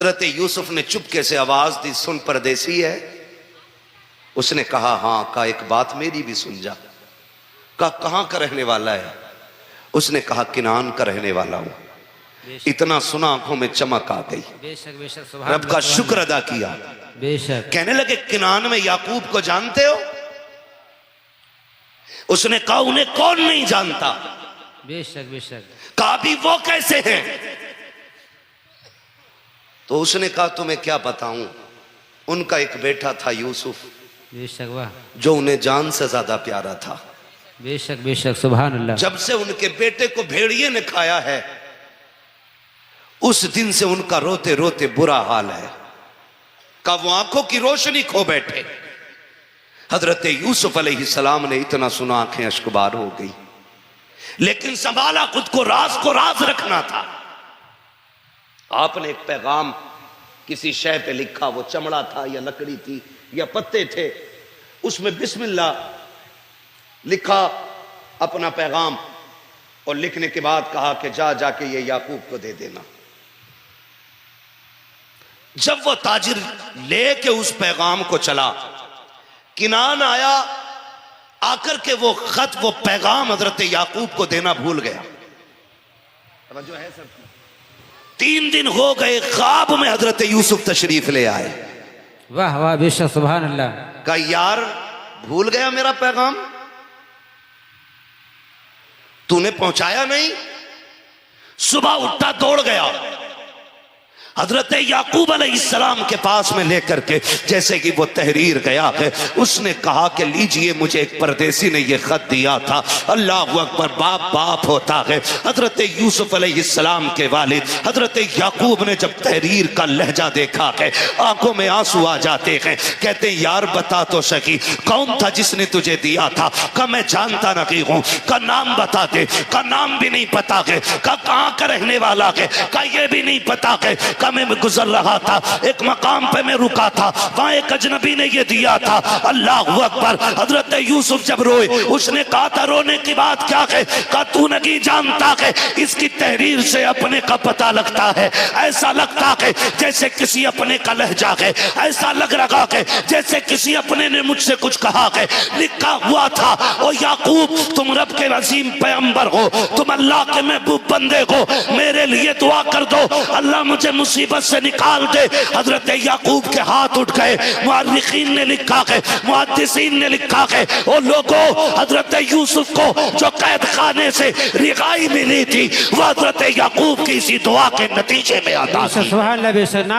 हज़रत यूसुफ ने चुपके से आवाज दी, सुन परदेसी है। उसने कहा हाँ। कहा एक बात मेरी भी सुन जा। कहा कहाँ का रहने वाला है? उसने कहा किनान का रहने वाला हूं। इतना सुना आंखों में चमक आ गई। बेशक बेशक रब का शुक्र अदा किया। बेशक। कहने लगे किनान में याकूब को जानते हो? उसने कहा उन्हें कौन नहीं जानता। बेशक बेशक। कहा भी वो कैसे हैं? तो उसने कहा तुम्हें क्या बताऊं, उनका एक बेटा था यूसुफ, बेशक वाह, जो उन्हें जान से ज्यादा प्यारा था। बेशक बेशक सुभान अल्लाह। जब से उनके बेटे को भेड़िए ने खाया है, उस दिन से उनका रोते रोते बुरा हाल है। का वो आंखों की रोशनी खो बैठे। हजरत यूसुफ अलैहिस्सलाम ने इतना सुना आंखें अश्कबार हो गई, लेकिन संभाला खुद को राज रखना था। आपने एक पैगाम किसी शय पे लिखा, वो चमड़ा था या लकड़ी थी या पत्ते थे, उसमें बिस्मिल्लाह लिखा अपना पैगाम, और लिखने के बाद कहा कि जाके ये याकूब को दे देना। जब वो ताजिर लेके उस पैगाम को चला, किनान आया, आकर के वो खत वो पैगाम हजरत याकूब को देना भूल गया। जो है सब 3 दिन हो गए, ख्वाब में हजरत यूसुफ तशरीफ ले आए। वाह वाह बेशक सुभान अल्लाह। कहा यार भूल गया मेरा पैगाम, तूने पहुंचाया नहीं। सुबह उठा दौड़ गया, हजरत याकूब अलैहिस्सलाम के पास में लेकर के जैसे कि वो तहरीर गया है, उसने कहा कि लीजिए, मुझे एक परदेसी ने ये खत दिया था। अल्लाह अकबर, बाप बाप होता है। हजरत यूसुफ अलैहिस्सलाम के वालिद हजरत याकूब ने जब तहरीर का लहजा देखा है, आंखों में आंसू आ जाते हैं। कहते यार बता तो सकी कौन था जिसने तुझे दिया था? का मैं जानता नहीं हूं। का नाम बता दे। का नाम भी नहीं पता है। का कहां का रहने वाला है? का ये भी नहीं पता है। का मैं गुजर रहा था, एक मकाम पे मैं रुका था, वहां एक अजनबी ने ये दिया था। अल्लाह अकबर। हजरत यूसुफ जब रोए, उसने कहा था रोने की बात क्या है? कहा तू नहीं जानता है, इसकी तहरीर से अपने का पता लगता है। ऐसा लगता है जैसे किसी अपने का लहजा है, ऐसा लग रहा है जैसे किसी अपने ने मुझसे कुछ कहा है। लिखा हुआ था, ओ याकूब तुम रब के अजीम पैगंबर हो, तुम अल्लाह के महबूब बंदे हो, मेरे लिए दुआ कर दो, अल्लाह मुझे मुसीबत से निकाल दे। हजरत याकूब के हाथ उठ गए। मुअर्रिखीन ने लिखा है, मुहद्दिसीन ने लिखा है, ओ लोगों, हजरत यूसुफ को जो कैद खाने से रिहाई मिली थी, वो हजरत याकूब की इसी दुआ के नतीजे में आता है।